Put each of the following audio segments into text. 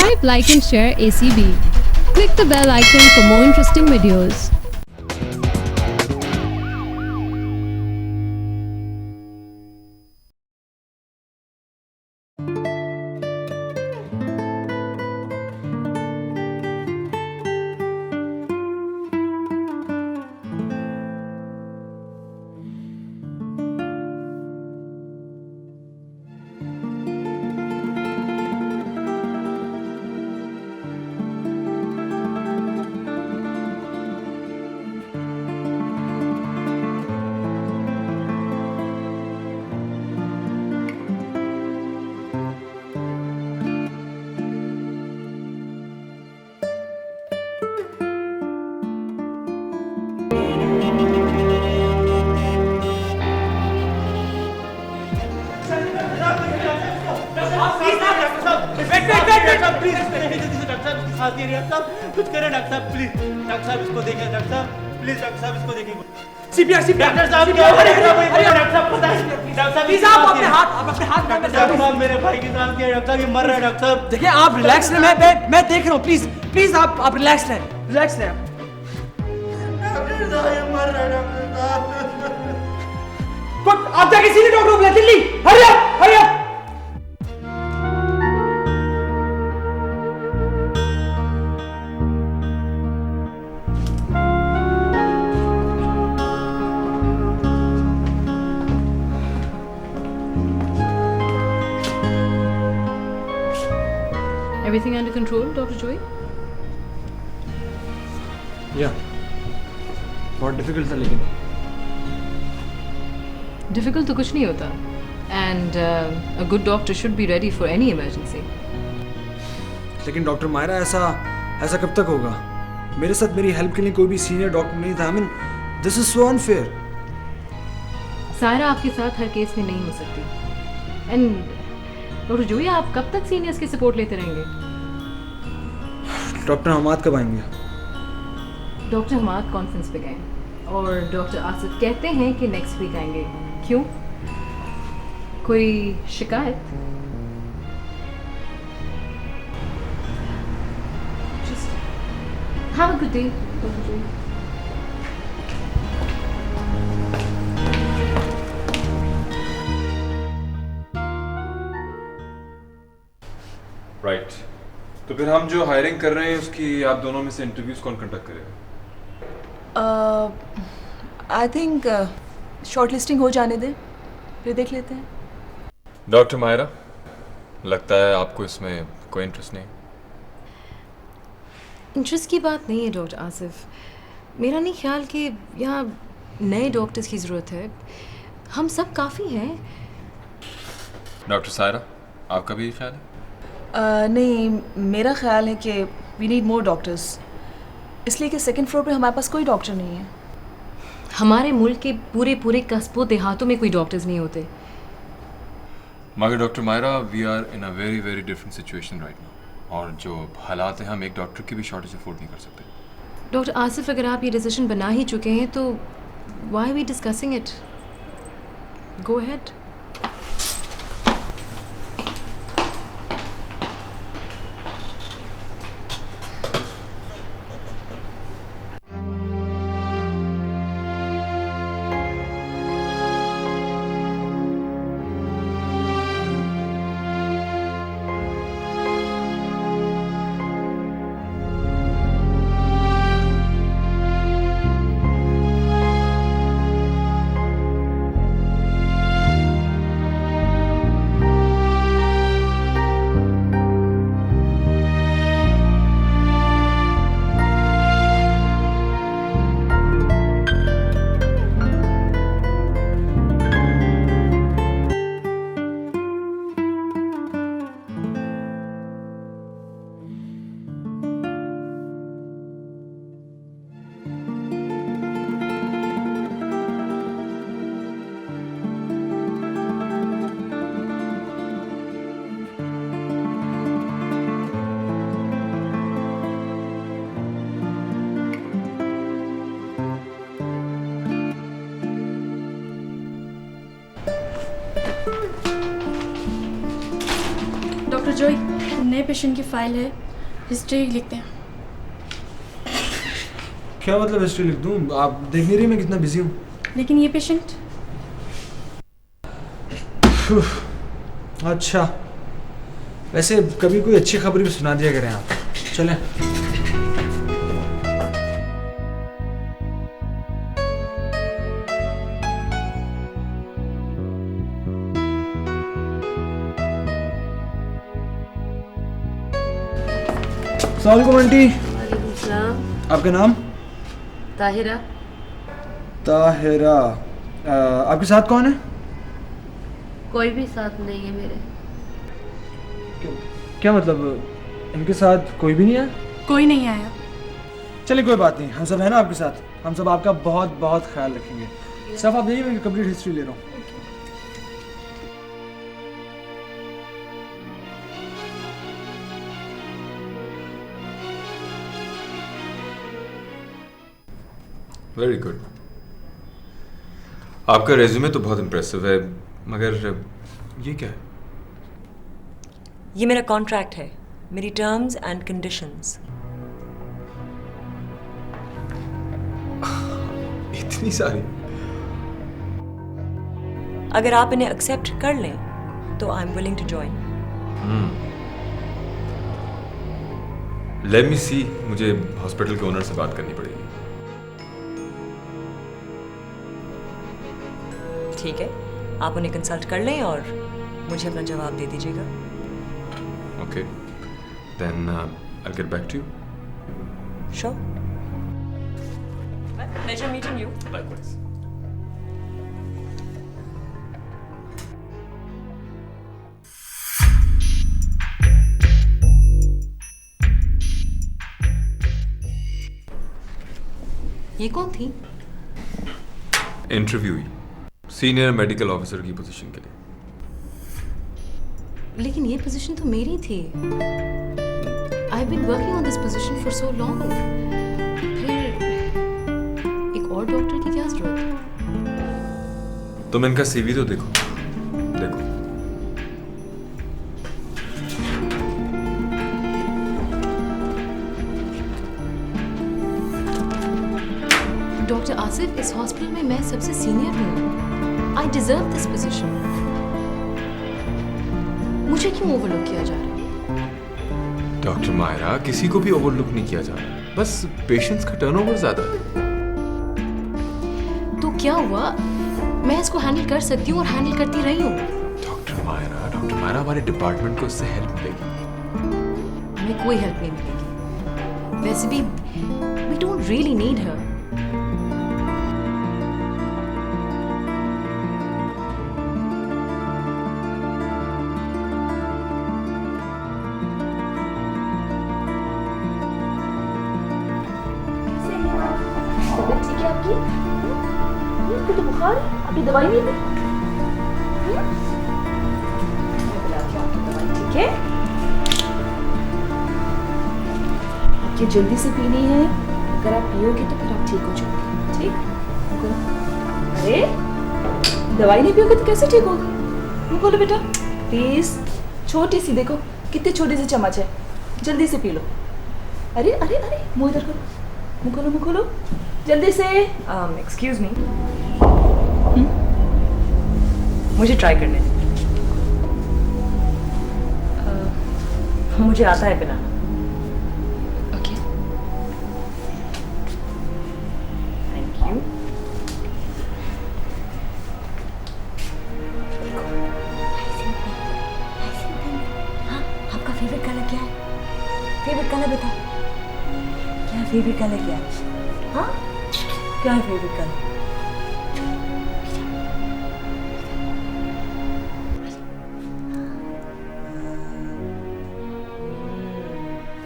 Subscribe, like and share ACB. Click the bell icon for more interesting videos. कुछ करें doctor साहब please. Doctor साहब इसको देखें, डॉक्टर साहब प्लीज, डॉक्टर साहब इसको देखें। सीपीआर डॉक्टर साहब क्या हो रहा है? डॉक्टर साहब पता है, डॉक्टर साहब प्लीज आप अपने हाथ डॉक्टर साहब मेरे भाई की जान किया, डॉक्टर साहब ये मर रहा है। डॉक्टर साहब देखिए आप रिलैक्स रहें, मैं देख रहा हूँ। प्लीज आप रिलैक्स रहें, रिलैक्स रहें। डॉक्टर साहब ये मर रहा है। डॉक्टर साहब कुछ आप जाके सीधे डॉक्टर को बुलाएं, Delhi hurry up. Everything under control, Dr. Joy? या बहुत डिफिकल्ट था लेकिन Difficult तो कुछ नहीं होता. And a good doctor should be ready for any emergency. लेकिन डॉक्टर मायरा ऐसा कब तक होगा? मेरे साथ मेरी हेल्प के लिए कोई भी सीनियर डॉक्टर नहीं था। I mean, this is so unfair. Saira आपके साथ हर केस में नहीं हो सकती. And डॉक्टर जोई, आप कब तक सीनियर्स की सपोर्ट लेते रहेंगे? डॉक्टर हमाद कब आएंगे? डॉक्टर हमाद कॉन्फ्रेंस पे गए और डॉक्टर आसिफ कहते हैं कि नेक्स्ट वीक आएंगे. क्यों? कोई शिकायत? Just have a good day, Dr. Joy. Right तो फिर हम जो हायरिंग कर रहे हैं उसकी आप दोनों में से इंटरव्यूज कौन कंडक्ट करेगा? आई थिंक शॉर्ट लिस्टिंग हो जाने दें, फिर देख लेते हैं. डॉक्टर मायरा, लगता है आपको इसमें कोई इंटरेस्ट नहीं. इंटरेस्ट की बात नहीं है डॉक्टर आसिफ. मेरा नहीं ख्याल कि यहाँ नए डॉक्टर्स की ज़रूरत है. हम सब काफ़ी हैं. डॉक्टर सायरा, आपका भी ख्याल है? नहीं, मेरा ख्याल है कि वी नीड मोर डॉक्टर्स, इसलिए कि सेकंड फ्लोर पे हमारे पास कोई डॉक्टर नहीं है. हमारे मुल्क के पूरे कस्बों देहातों में कोई डॉक्टर्स नहीं होते. मगर doctor Myra, we are in a very very different situation right now, और जो हालात हैं हम एक डॉक्टर की भी शॉर्टेज अफोर्ड नहीं कर सकते. डॉक्टर आसिफ, अगर आप ये डिसीजन बना ही चुके हैं तो why we discussing it? Go ahead. Joy नए पेशेंट की फाइल है, हिस्ट्री लिखते हैं। क्या मतलब हिस्ट्री लिख दूँ? आप देख नहीं रही मैं कितना बिजी हूँ। लेकिन ये पेशेंट अच्छा, वैसे कभी कोई अच्छी खबर भी सुना दिया करें आप। चलें। अस्सलाम वालेकुम आंटी। वालेकुम सलाम। आपका नाम? ताहिरा। ताहिरा। आपके साथ कौन है? कोई भी साथ नहीं है मेरे। क्या मतलब, इनके साथ कोई भी नहीं है? कोई नहीं आया। चलिए कोई बात नहीं, हम सब है ना आपके साथ। हम सब आपका बहुत बहुत ख्याल रखेंगे। सिर्फ आप देखिए, मैं कंप्लीट हिस्ट्री ले रहा हूँ। Very good. आपका रेज्यूमे तो बहुत इम्प्रेसिव है, मगर ये क्या है? ये मेरा कॉन्ट्रैक्ट है, मेरी टर्म्स एंड कंडीशंस। इतनी सारी? अगर आप इन्हें एक्सेप्ट कर लें तो I am willing to join. Let me see, मुझे हॉस्पिटल के ओनर से बात करनी पड़ेगी। ठीक है, आप उन्हें कंसल्ट कर लें और मुझे अपना जवाब दे दीजिएगा। Okay, then I get back to you. Sure. Pleasure meeting you. Likewise. ये कौन थी? इंटरव्यू ही, सीनियर मेडिकल ऑफिसर की पोजीशन के लिए। लेकिन ये पोजीशन तो मेरी थी। I have been working on this position for so long. फिर एक और डॉक्टर की क्या जरूरत है? तुम इनका सीवी तो देखो। देखो, डॉक्टर आसिफ, इस हॉस्पिटल में मैं सबसे सीनियर हूँ। I deserve this position. मुझे क्यों ओवरलुक किया जा रहा है? डॉक्टर मायरा, किसी को भी ओवरलुक नहीं किया जा रहा, बस पेशेंट्स का टर्नओवर ज्यादा है। तो क्या हुआ? मैं इसको हैंडल कर सकती हूँ और हैंडल करती रही हूँ। डॉक्टर मायरा, हमारे डिपार्टमेंट को इससे हेल्प मिलेगी। हमें कोई हेल्प नहीं मिलेगी। वैसे भी we don't really need her. ठीक है आपकी? आपको तो बुखार है, अभी दवाई नहीं दी? मैं पिलाती हूँ आपकी दवाई, ठीक है? आपकी जल्दी से पीनी है। अगर आप पियोगे तो फिर आप ठीक हो जाओगे, ठीक? अरे दवाई नहीं पियोगे तो कैसे ठीक होगी? मुँह खोलो बेटा, प्लीज। छोटी सी, देखो कितनी छोटी सी चम्मच है, जल्दी से पी लो। अरे अरे अरे, मुँह इधर करो, मुँह खोलो, मुँह खोलो जल्दी से। एक्सक्यूज मी, मुझे ट्राई करने दीजिए। मुझे आता है बनाना। Okay, thank you. हाँ, आपका फेवरेट कलर क्या है? फेवरेट कलर बताओ। क्या फेवरेट कलर क्या है? हाँ, क्या है favourite colour?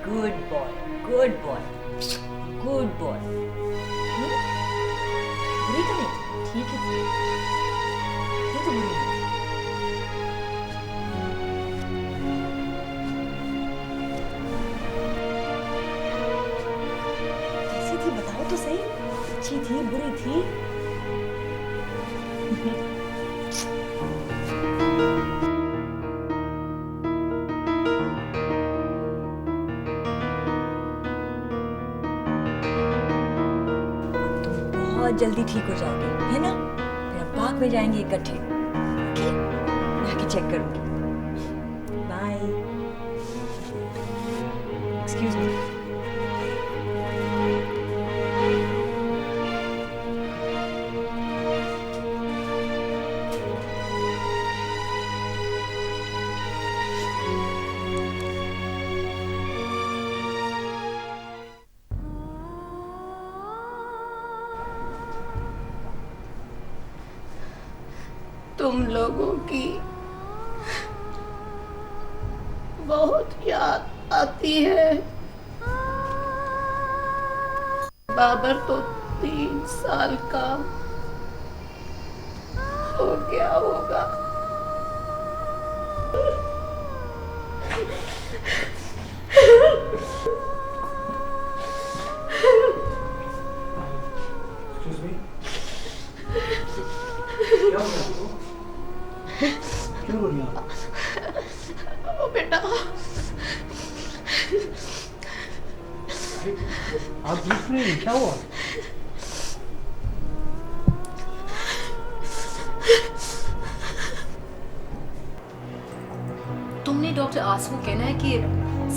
Good boy, good boy, good boy. बुरी तो नहीं, ठीक है। ये तो बुरी नहीं। कैसी थी बताओ तो सही। अच्छी थी, बुरी थी? बहुत जल्दी ठीक हो जाओगे, है ना? फिर हम पार्क में जाएंगे इकट्ठे, ओके? मैं आके चेक करूँगी। बाय। Excuse me. तुम लोगों की बहुत याद आती है। बाबर तो 3 साल का हो गया होगा। क्यों रो रही हैं आप? ओ बेटा, आप दुख रही हैं, क्या हुआ? तुमने डॉक्टर आसिफ को कहना है कि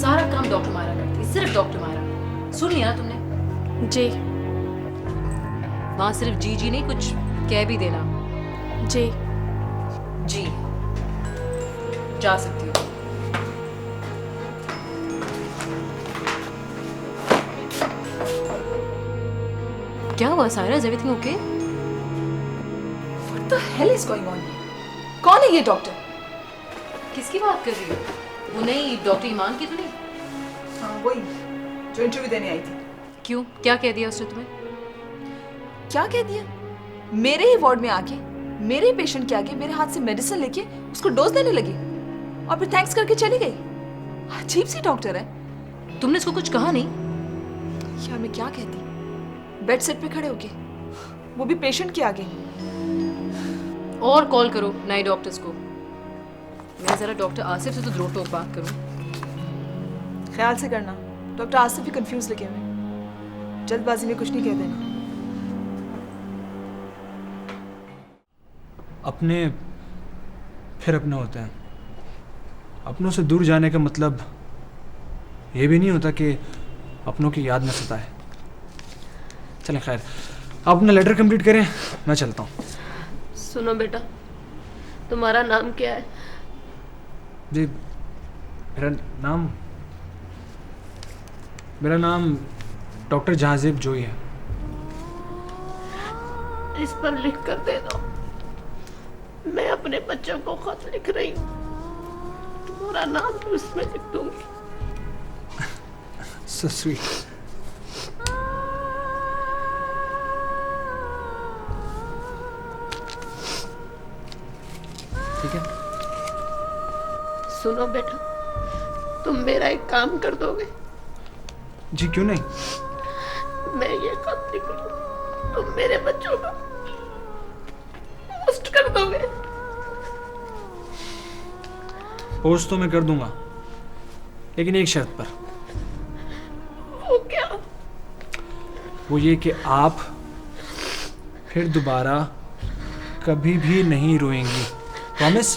सारा काम डॉक्टर मायरा करती है, सिर्फ डॉक्टर मायरा। सुन लिया ना तुमने? जी वहाँ सिर्फ जी जी नहीं, कुछ कह भी देना। जी। जी जा सकती हो। क्या हुआ Saira? Is everything okay? What the hell is going on? कौन है ये डॉक्टर? किसकी बात कर रही हो? वो नहीं, डॉक्टर ईमान की तो नहीं? हाँ वही जो इंटरव्यू देने आई थी। क्यों, क्या कह दिया उसने तुम्हें? क्या कह दिया? मेरे ही वार्ड में आके मेरे पेशेंट के आगे मेरे हाथ से मेडिसिन लेके उसको डोज देने लगी और फिर थैंक्स करके चली गई। अजीब सी डॉक्टर है। तुमने इसको कुछ कहा नहीं? यार मैं क्या कहती, बेड सेट पे खड़े होके, वो भी पेशेंट के आगे। और कॉल करो नए डॉक्टर्स को। मैं जरा डॉक्टर आसिफ से तो दो टोक बात करूं। ख्याल से करना, डॉक्टर आसिफ भी कंफ्यूज लगे हुए। जल्दबाजी में कुछ नहीं कह देना। अपने फिर अपने होते हैं। अपनों से दूर जाने का मतलब ये भी नहीं होता कि अपनों की याद न सताए। चलें खैर, आप अपना लेटर कंप्लीट करें, मैं चलता हूँ। सुनो बेटा, तुम्हारा नाम क्या है? जी मेरा नाम डॉक्टर जहांजेब जोई है। इस पर लिख कर दे दो। मैं अपने बच्चों को खत लिख रही हूँ, तुम्हारा नाम भी उसमें लिख दूंगी। So sweet. ठीक है। सुनो बेटा, तुम मेरा एक काम कर दोगे? जी क्यों नहीं? मैं ये खत लिख लूं, तुम मेरे बच्चों को पोस्ट कर दोगे? पोस्ट तो मैं कर दूंगा, लेकिन एक शर्त पर। वो क्या? वो ये कि आप फिर दोबारा कभी भी नहीं रोएंगी। प्रॉमिस?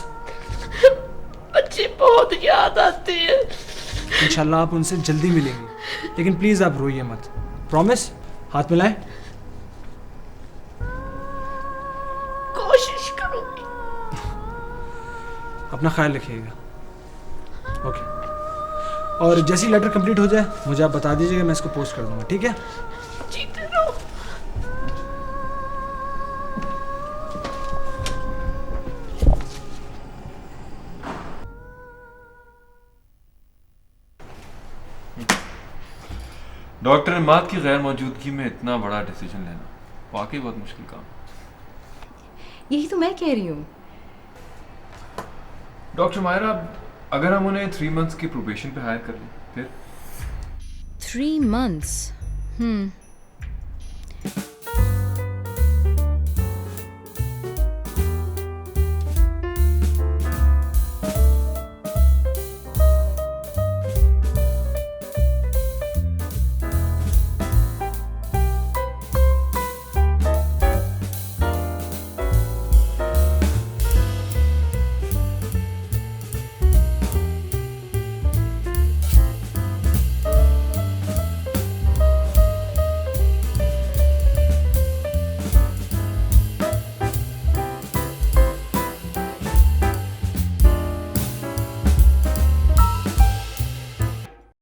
बच्चे बहुत याद आते हैं। इंशाल्लाह आप उनसे जल्दी मिलेंगी, लेकिन प्लीज आप रोइए मत। प्रॉमिस? हाथ मिलाएं। कोशिश करूंगी। अपना ख्याल रखिएगा। ओके। और जैसे ही लेटर कंप्लीट हो जाए मुझे आप बता दीजिएगा, मैं इसको पोस्ट कर दूंगा, ठीक है? जीते रहो। डॉक्टर इमाद की गैर मौजूदगी में इतना बड़ा डिसीजन लेना वाकई बहुत मुश्किल काम। यही तो मैं कह रही हूँ। डॉक्टर मायरा, अगर हम उन्हें 3 मंथ्स की प्रोबेशन पे हायर कर लें फिर? 3 months?